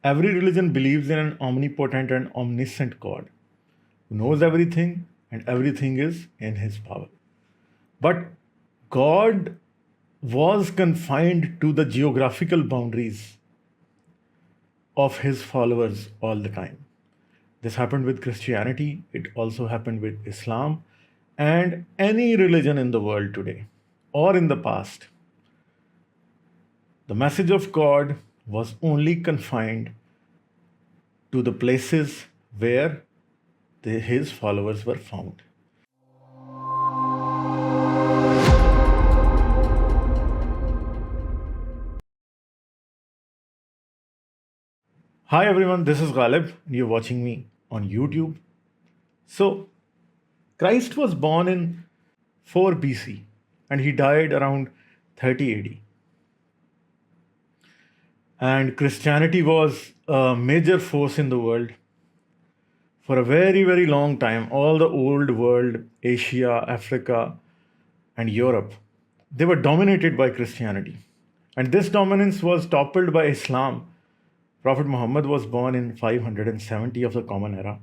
Every religion believes in an omnipotent and omniscient God who knows everything and everything is in his power. But God was confined to the geographical boundaries of his followers all the time. This happened with Christianity, it also happened with Islam, and any religion in the world today or in the past. The message of God was only confined to the places where his followers were found. Hi everyone, this is Ghalib, and you're watching me on YouTube. So, Christ was born in 4 BC and he died around 30 AD. And Christianity was a major force in the world for a very, very long time. All the old world, Asia, Africa, and Europe, they were dominated by Christianity. And this dominance was toppled by Islam. Prophet Muhammad was born in 570 of the Common Era,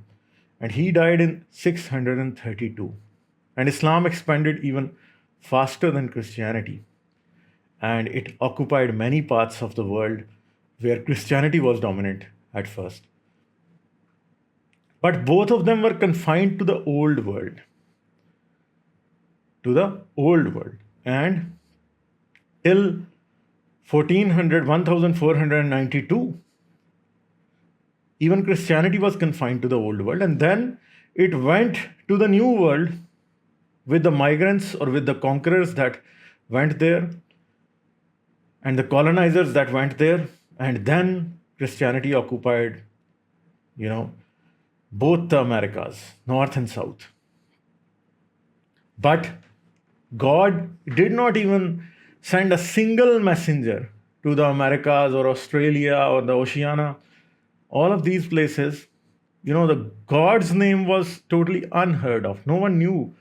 and he died in 632. And Islam expanded even faster than Christianity, and it occupied many parts of the world where Christianity was dominant at first. But both of them were confined to the old world. And till 1492, even Christianity was confined to the old world. And then it went to the new world with the migrants or with the conquerors that went there and the colonizers that went there. And then Christianity occupied, both the Americas, North and South. But God did not even send a single messenger to the Americas or Australia or the Oceania. All of these places, the God's name was totally unheard of. No one knew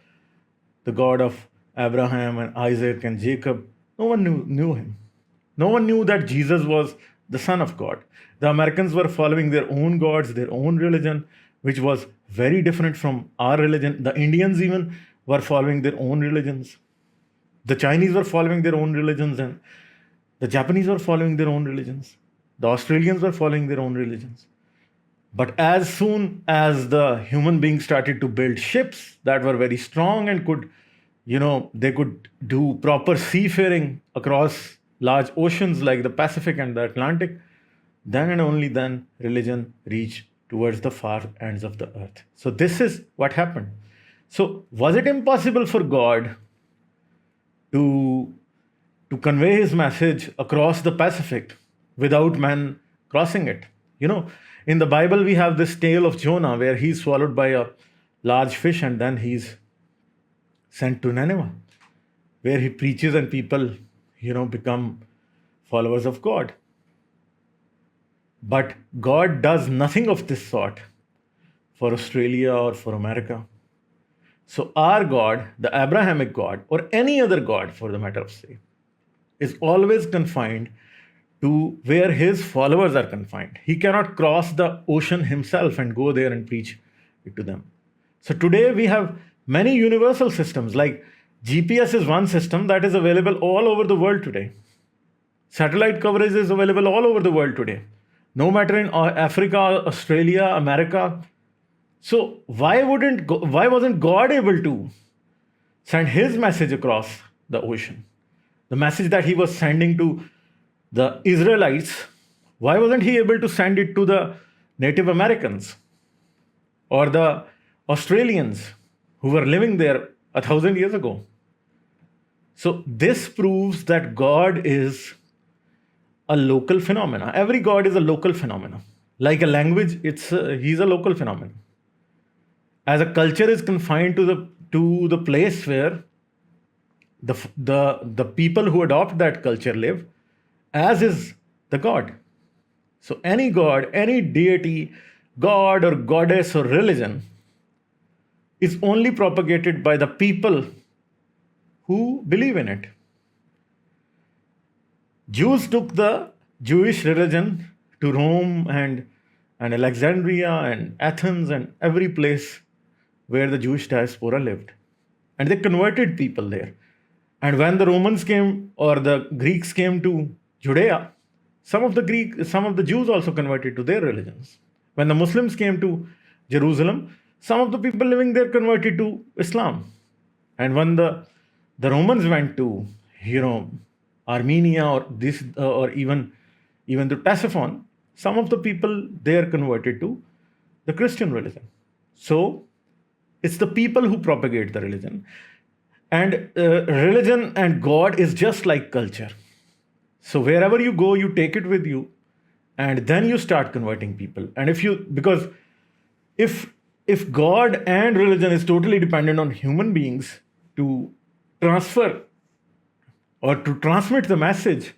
the God of Abraham and Isaac and Jacob. No one knew him. No one knew that Jesus was the Son of God. The Americans were following their own gods, their own religion, which was very different from our religion. The Indians even were following their own religions. The Chinese were following their own religions, and the Japanese were following their own religions. The Australians were following their own religions. But as soon as the human beings started to build ships that were very strong and could, they could do proper seafaring across large oceans like the Pacific and the Atlantic, then and only then religion reached towards the far ends of the earth. So this is what happened. So was it impossible for God to convey his message across the Pacific without man crossing it? In the Bible, we have this tale of Jonah where he's swallowed by a large fish and then he's sent to Nineveh, where he preaches and people, become followers of God. But God does nothing of this sort for Australia or for America. So our God, the Abrahamic God, or any other God for the matter of say, is always confined to where his followers are confined. He cannot cross the ocean himself and go there and preach it to them. So today we have many universal systems, like GPS is one system that is available all over the world today. Satellite coverage is available all over the world today, no matter in Africa, Australia, America. So why wasn't God able to send his message across the ocean? The message that he was sending to the Israelites, why wasn't he able to send it to the Native Americans or the Australians who were living there 1,000 years ago? So this proves that God is a local phenomena. Every God is a local phenomena. Like a language, he's a local phenomenon. As a culture is confined to the place where the people who adopt that culture live, as is the God. So any God, any deity, God or goddess or religion is only propagated by the people who believe in it. Jews took the Jewish religion to Rome and Alexandria and Athens and every place where the Jewish diaspora lived. And they converted people there. And when the Romans came or the Greeks came to Judea, some of the Jews also converted to their religions. When the Muslims came to Jerusalem, some of the people living there converted to Islam. And when the Romans went to, Armenia or even to Tasiphon, some of the people there converted to the Christian religion. So it's the people who propagate the religion. And religion and God is just like culture. So wherever you go, you take it with you, and then you start converting people. And because if God and religion is totally dependent on human beings to transfer or to transmit the message,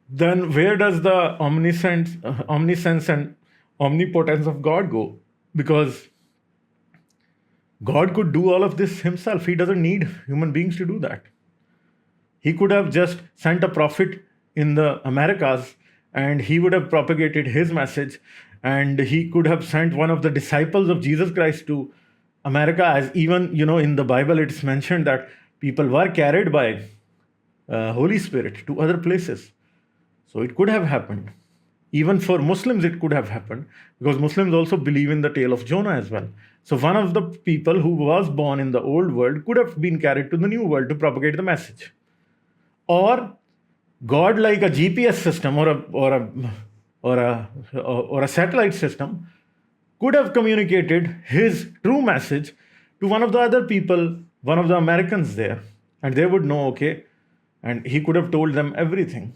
then where does the omniscience and omnipotence of God go? Because God could do all of this himself. He doesn't need human beings to do that. He could have just sent a prophet in the Americas and he would have propagated his message, and he could have sent one of the disciples of Jesus Christ to America, as even, in the Bible it's mentioned that people were carried by Holy Spirit to other places. So it could have happened. Even for Muslims, it could have happened, because Muslims also believe in the tale of Jonah as well. So one of the people who was born in the old world could have been carried to the new world to propagate the message. Or God, like a GPS system or a satellite system, could have communicated his true message to one of the other people, one of the Americans there, and they would know, okay, and he could have told them everything.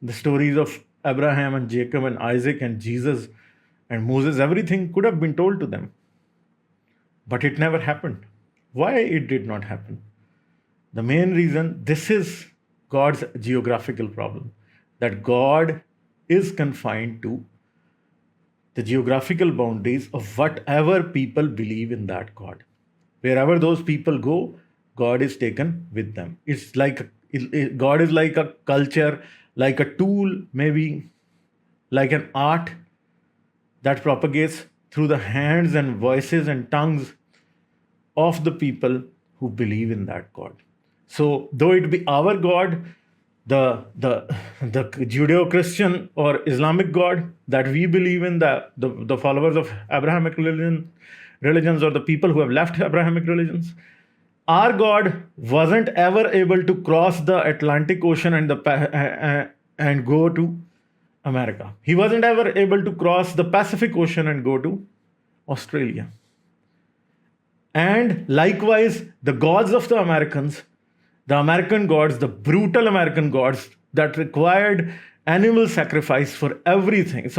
The stories of Abraham and Jacob and Isaac and Jesus and Moses, everything could have been told to them. But it never happened. Why it did not happen? The main reason, this is God's geographical problem, that God is confined to the geographical boundaries of whatever people believe in that God. Wherever those people go, God is taken with them. It's like God is like a culture, like a tool, maybe like an art that propagates through the hands and voices and tongues of the people who believe in that God. So though it be our God, the Judeo-Christian or Islamic God that we believe in, the followers of Abrahamic religions or the people who have left Abrahamic religions, our God wasn't ever able to cross the Atlantic Ocean and go to America. He wasn't ever able to cross the Pacific Ocean and go to Australia. And likewise, the gods of the Americans, the American gods, the brutal American gods that required animal sacrifice for everything,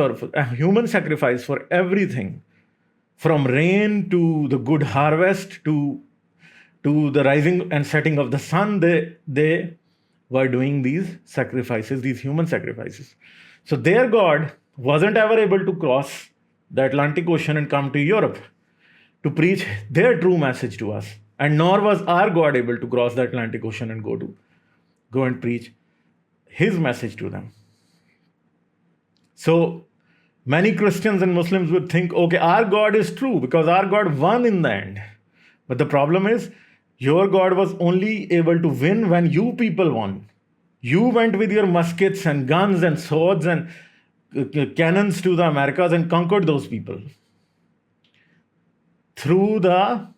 human sacrifice for everything, from rain to the good harvest to the rising and setting of the sun, they were doing these sacrifices, these human sacrifices. So their God wasn't ever able to cross the Atlantic Ocean and come to Europe to preach their true message to us. And nor was our God able to cross the Atlantic Ocean and go and preach his message to them. So many Christians and Muslims would think, okay, our God is true because our God won in the end. But the problem is, your God was only able to win when you people won. You went with your muskets and guns and swords and cannons to the Americas and conquered those people. Through the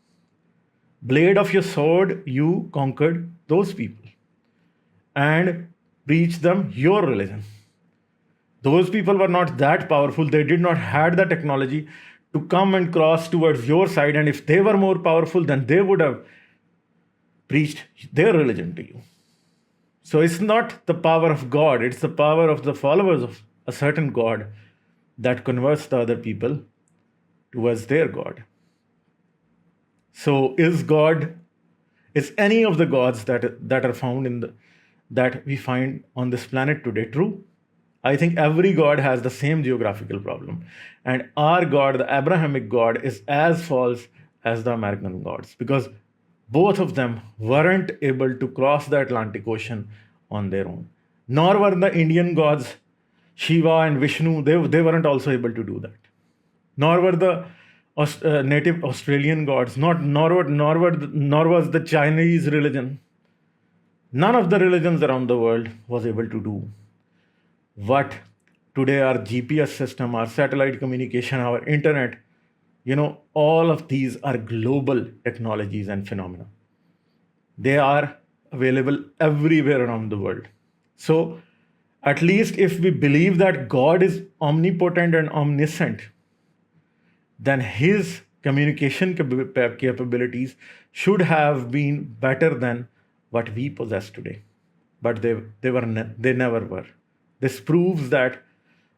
blade of your sword, you conquered those people and preached them your religion. Those people were not that powerful. They did not have the technology to come and cross towards your side. And if they were more powerful, then they would have preached their religion to you. So it's not the power of God. It's the power of the followers of a certain God that converts the other people towards their God. So is any of the gods that are found that we find on this planet today true? I think every God has the same geographical problem. And our God, the Abrahamic God, is as false as the American gods, because both of them weren't able to cross the Atlantic Ocean on their own. Nor were the Indian gods Shiva and Vishnu, they weren't also able to do that. Nor were the native Australian gods, nor was the Chinese religion. None of the religions around the world was able to do what today our GPS system, our satellite communication, our internet, all of these are global technologies and phenomena. They are available everywhere around the world. So, at least if we believe that God is omnipotent and omniscient, then his communication capabilities should have been better than what we possess today. But they never were. This proves that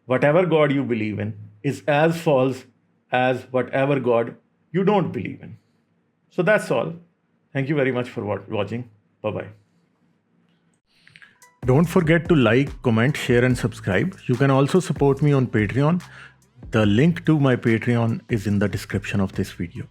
whatever God you believe in is as false as whatever God you don't believe in. So that's all. Thank you very much for watching. Bye-bye. Don't forget to like, comment, share, and subscribe. You can also support me on Patreon. The link to my Patreon is in the description of this video.